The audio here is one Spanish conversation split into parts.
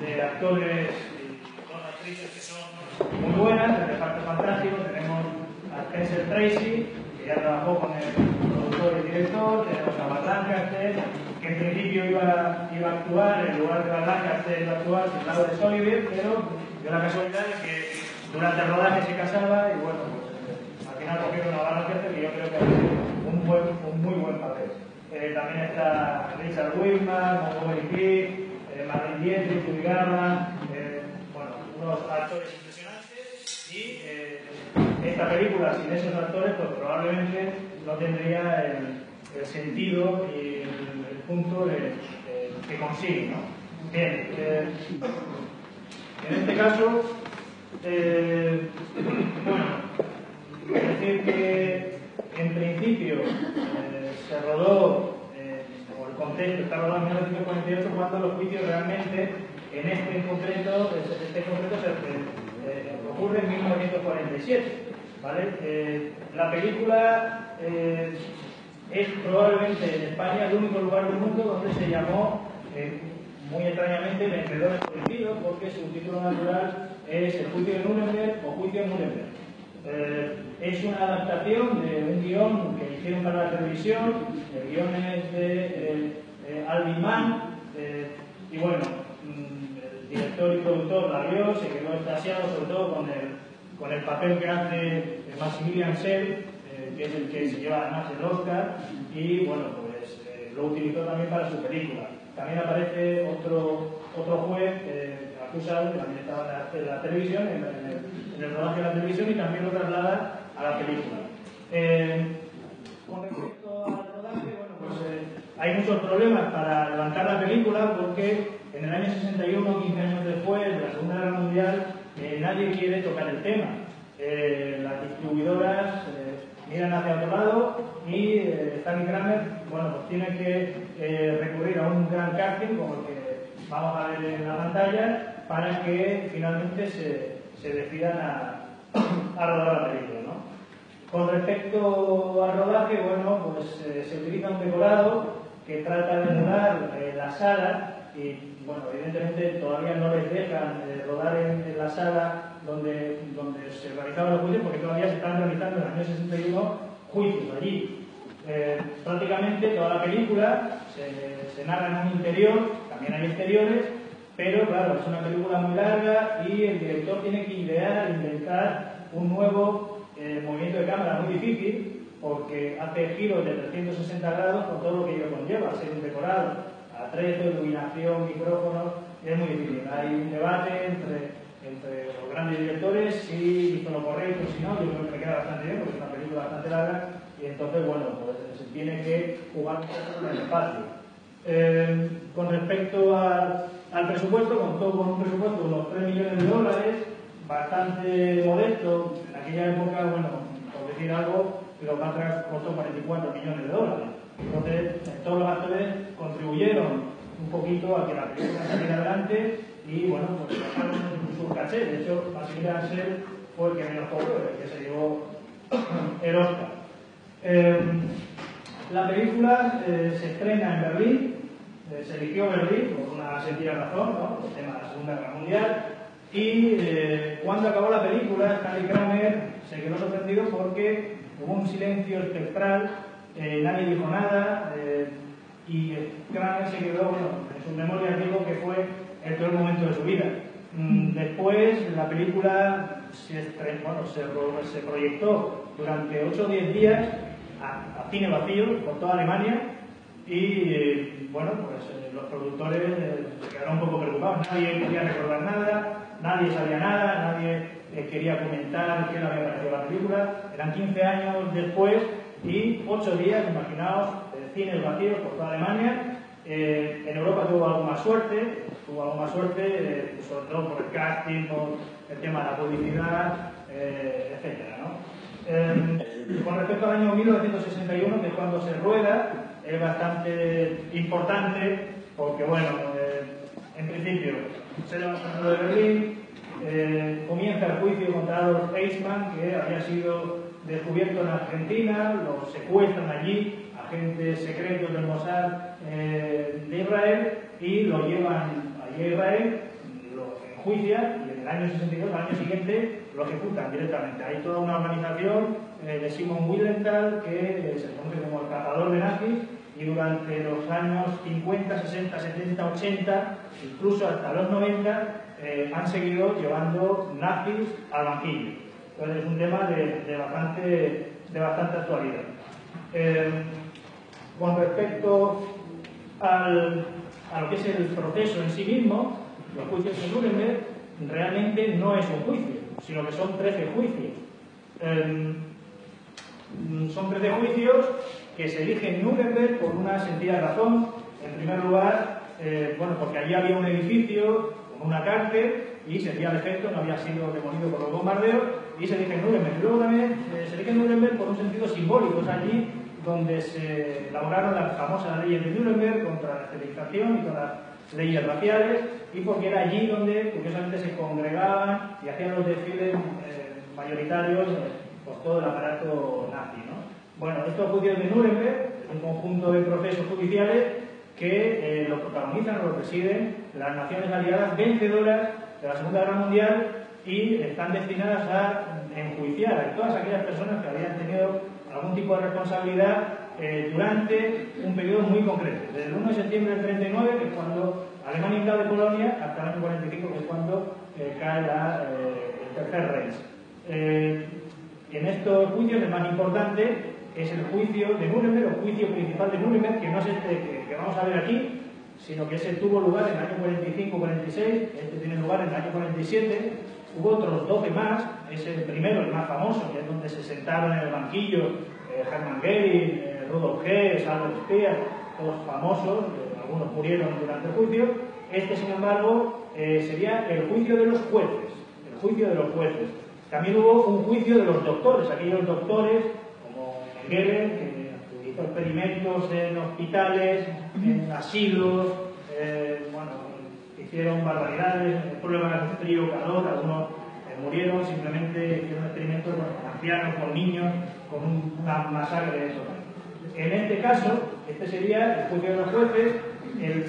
de actores y dos actrices que son muy buenas, el reparto fantástico. Tenemos a Spencer Tracy, que ya trabajó con el productor y director. Tenemos a Burt Lancaster, que en principio iba a actuar, en lugar de Burt Lancaster iba a actuar sin lado de Oliver, pero dio la casualidad de que durante el rodaje se casaba y bueno, pues al final cogieron a Burt Lancaster, que yo creo que ha sido un muy buen papel. También está Richard Widmark, Montgomery Clift, Marlene Dietrich, Judy Garland, bueno, unos actores impresionantes. Y esta película sin esos actores pues probablemente no tendría el sentido y el punto que consigue, ¿no? Bien, en este caso, bueno, es decir que en principio se rodó, o el contexto está rodado en 1948, cuando los juicios realmente, en este concreto ocurre en 1947, ¿vale? La película es probablemente en España el único lugar del mundo donde se llamó, muy extrañamente, Vencedores Prohibidos, porque su título natural es El Juicio de Nuremberg o Juicio en Nuremberg. Es una adaptación de un guión que hicieron para la televisión. El guión es de Alvin Mann, y bueno, el director y productor la vio, se quedó extasiado sobre todo con el papel que hace Maximilian Schell, que es el que se lleva además el Oscar, y bueno, pues lo utilizó también para su película. También aparece otro juez acusado, que también estaba en la televisión, en el rodaje de la televisión, y también lo traslada a la película. Con respecto al rodaje, bueno, pues hay muchos problemas para levantar la película, porque en el año 61, 15 años después de la Segunda Guerra Mundial, nadie quiere tocar el tema. Las distribuidoras miran hacia otro lado y Stanley Kramer, bueno, pues tiene que recurrir a un gran casting, como el que vamos a ver en la pantalla, para que finalmente se decidan a rodar la película, ¿no? Con respecto al rodaje, bueno, pues se utiliza un decorado que trata de emular la sala, y bueno, evidentemente todavía no les dejan rodar en la sala donde se realizaban los juicios, porque todavía se están realizando en el año 61 juicios allí. Prácticamente toda la película se narra en un interior, también hay exteriores, pero claro, es una película muy larga y el director tiene que inventar un nuevo movimiento de cámara muy difícil, porque hace giros de 360 grados con todo lo que ello conlleva, ser un decorado, atrezo, iluminación, micrófonos, es muy difícil. Hay un debate entre los grandes directores, si hizo lo correcto, si no. Yo creo que me queda bastante bien, porque es una película bastante larga, y entonces, bueno, pues se tiene que jugar con el espacio. Con respecto al presupuesto, contó con un presupuesto de unos 3 millones de dólares, bastante modesto. En aquella época, bueno, por decir algo, Cleopatra costó 44 millones de dólares. Entonces, todos los actores contribuyeron un poquito a que la película saliera adelante y, bueno, pues bajaron su caché. De hecho, Maximilian Schell fue el que menos cobró, el que se llevó el Oscar. La película se estrena en Berlín. Se eligió Berlín por una sencilla razón, ¿no? El tema de la Segunda Guerra Mundial. Y cuando acabó la película, Stanley Kramer se quedó sorprendido porque hubo un silencio espectral, nadie dijo nada, y Kramer se quedó, bueno, en sus memorias dijo que fue el peor momento de su vida. Después la película se proyectó durante 8 o 10 días a cine vacío por toda Alemania, y bueno, pues los productores se quedaron un poco preocupados. Nadie quería recordar nada, nadie sabía nada, nadie quería comentar qué le había parecido la película. Eran 15 años después y 8 días, imaginaos, cines vacíos por toda Alemania. En Europa tuvo algo más suerte, sobre todo por el casting, por el tema de la publicidad, etcétera, ¿no? Con respecto al año 1961, que es cuando se rueda, es bastante importante porque, bueno, en principio se levanta el de Berlín, comienza el juicio contra Adolf Eichmann, que había sido descubierto en Argentina, lo secuestran allí agentes secretos del Mossad de Israel y lo llevan allí a Israel, enjuician y en el año 62, al año siguiente, lo ejecutan directamente. Hay toda una organización de Simon Wiesenthal que se conoce como el cazador de nazis y durante los años 50, 60, 70, 80, incluso hasta los 90, han seguido llevando nazis al banquillo. Entonces es un tema de bastante actualidad. Con respecto a lo que es el proceso en sí mismo, los juicios de Nuremberg realmente no es un juicio, sino que son 13 juicios. Son 13 juicios que se eligen en Nuremberg por una sencilla razón. En primer lugar, porque allí había un edificio con una cárcel y sentía el efecto, no había sido demolido por los bombardeos, y se elige en Nuremberg. Y luego también se elige en Nuremberg por un sentido simbólico. Es allí donde se elaboraron las famosas leyes de Nuremberg contra la esterilización y todas las leyes raciales, y porque era allí donde curiosamente se congregaban y hacían los desfiles mayoritarios por todo el aparato nazi, ¿no? Bueno, estos juicios de Nuremberg es un conjunto de procesos judiciales que los protagonizan o los presiden las naciones aliadas vencedoras de la Segunda Guerra Mundial y están destinadas a enjuiciar a todas aquellas personas que habían tenido algún tipo de responsabilidad durante un periodo muy concreto, desde el 1 de septiembre del 39, que es cuando Alemania invade Polonia, hasta el año 45, que es cuando cae el Tercer Reich. En estos juicios el más importante es el juicio de Nuremberg, el juicio principal de Nuremberg, que no es este que vamos a ver aquí, sino que ese tuvo lugar en el año 45-46, este tiene lugar en el año 47, hubo otros 12 más, es el primero, el más famoso, que es donde se sentaron en el banquillo Hermann Göring, Rudolf Hess, Albert Speer, todos famosos, algunos murieron durante el juicio. Este, sin embargo, sería el juicio de los jueces, el juicio de los jueces. También hubo un juicio de los doctores, aquellos doctores como Mengele, que hizo experimentos en hospitales, en asilos, hicieron barbaridades, problemas de frío, calor, algunos murieron, simplemente hicieron experimentos con ancianos, con niños, con una masacre de eso. En este caso, este sería el juicio de los jueces, el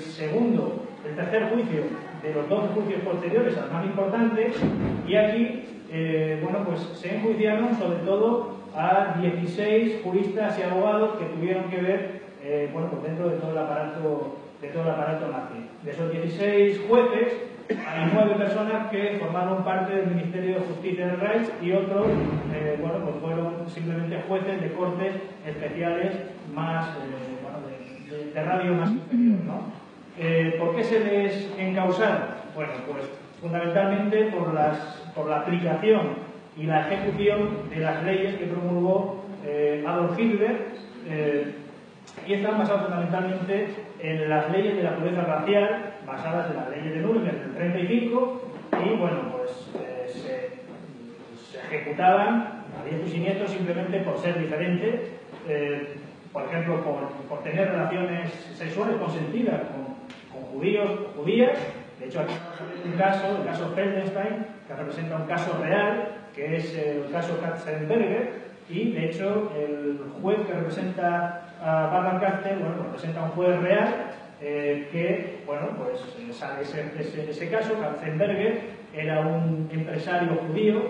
tercer juicio de los 12 juicios posteriores al más importante, y aquí se enjuiciaron sobre todo a 16 juristas y abogados que tuvieron que ver dentro de todo el aparato nazi. De esos 16 jueces hay 9 personas que formaron parte del Ministerio de Justicia del Reich y otros fueron simplemente jueces de cortes especiales más de radio más inferior, ¿no? ¿Por qué se les encausaron? Bueno, pues fundamentalmente por la aplicación y la ejecución de las leyes que promulgó Adolf Hitler, y están basadas fundamentalmente en las leyes de la pureza racial, basadas en las leyes de Nuremberg del 35, y se ejecutaban a diestro y siniestro simplemente por ser diferentes, por ejemplo, por tener relaciones sexuales consentidas con judíos o judías. De hecho, aquí tenemos un caso, el caso Feldenstein, que representa un caso real, que es el caso Katzenberger, y de hecho el juez que representa a Baden-Württemberg, representa a un juez real ese caso, Katzenberger, era un empresario judío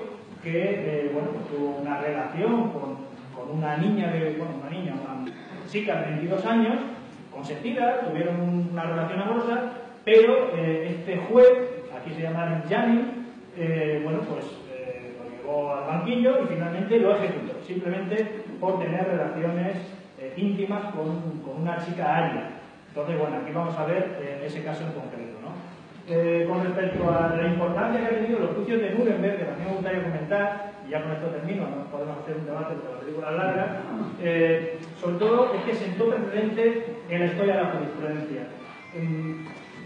que tuvo una relación con una chica de 22 años, consentida, tuvieron una relación amorosa, pero este juez, aquí se llama Janin, lo llevó al banquillo y finalmente lo ejecutó, simplemente por tener relaciones íntimas con una chica aria. Entonces, aquí vamos a ver ese caso en concreto, ¿no? Con respecto a la importancia que han tenido los juicios de Nuremberg, que también me gustaría comentar, y ya con esto termino, no podemos hacer un debate porque la película es larga, sobre todo es que sentó precedente en la historia de la jurisprudencia.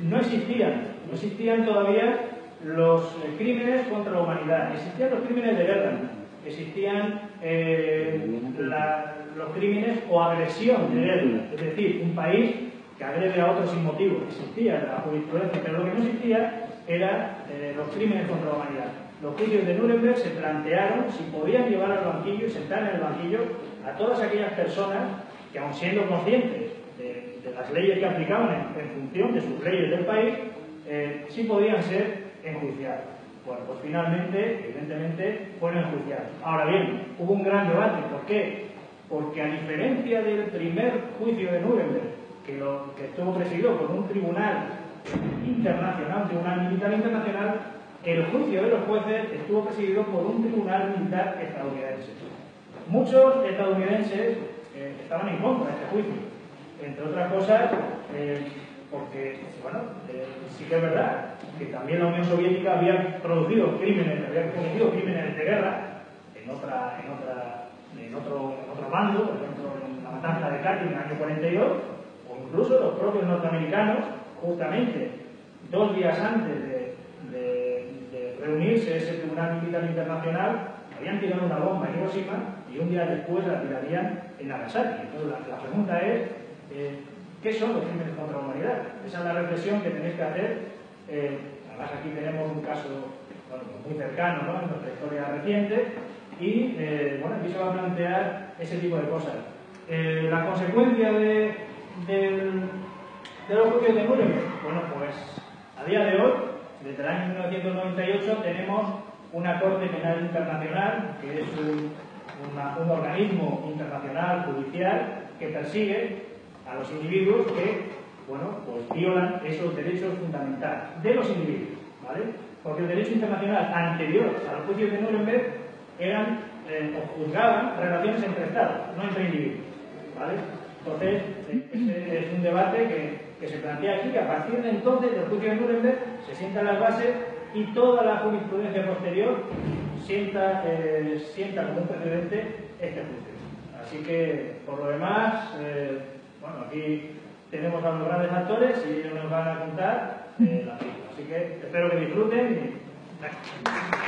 No existían todavía los crímenes contra la humanidad, existían los crímenes de guerra, existían los crímenes o agresión de guerra, es decir, un país que agrede a otro sin motivo. Existía la jurisprudencia, pero lo que no existía eran los crímenes contra la humanidad. Los juicios de Nuremberg se plantearon si podían llevar al banquillo y sentar en el banquillo a todas aquellas personas que, aun siendo conscientes de las leyes que aplicaban en función de sus leyes del país, sí podían ser enjuiciado. Bueno, pues finalmente, evidentemente, fueron enjuiciados. Ahora bien, hubo un gran debate. ¿Por qué? Porque a diferencia del primer juicio de Nuremberg, que estuvo presidido por un tribunal internacional, un tribunal militar internacional, el juicio de los jueces estuvo presidido por un tribunal militar estadounidense. Muchos estadounidenses estaban en contra de este juicio, entre otras cosas porque, bueno, sí que es verdad que también la Unión Soviética había cometido crímenes de guerra en otro bando, por ejemplo en la matanza de Katyn en el año 42, o incluso los propios norteamericanos, justamente 2 días antes de reunirse ese Tribunal Militar Internacional, habían tirado una bomba en Hiroshima y un día después la tirarían en Nagasaki. Entonces la pregunta es, ¿qué son los crímenes contra la humanidad? Esa es la reflexión que tenéis que hacer. Además aquí tenemos un caso muy cercano, ¿no?, en nuestra historia reciente, y bueno, aquí se va a plantear ese tipo de cosas. La consecuencia de los juicios de Nuremberg, bueno, pues a día de hoy, desde el año 1998, tenemos una Corte Penal Internacional, que es un organismo internacional judicial que persigue a los individuos que, bueno, pues violan esos derechos fundamentales de los individuos, ¿vale? Porque el derecho internacional anterior a los juicios de Nuremberg eran o juzgaban relaciones entre Estados, no entre individuos, ¿vale? Entonces, ese es un debate que se plantea aquí, que a partir de entonces, del juicio de Nuremberg, se sientan las bases y toda la jurisprudencia posterior sienta como un precedente este juicio. Así que, por lo demás, bueno, aquí tenemos a los grandes actores y ellos nos van a contar la película. Así que espero que disfruten y...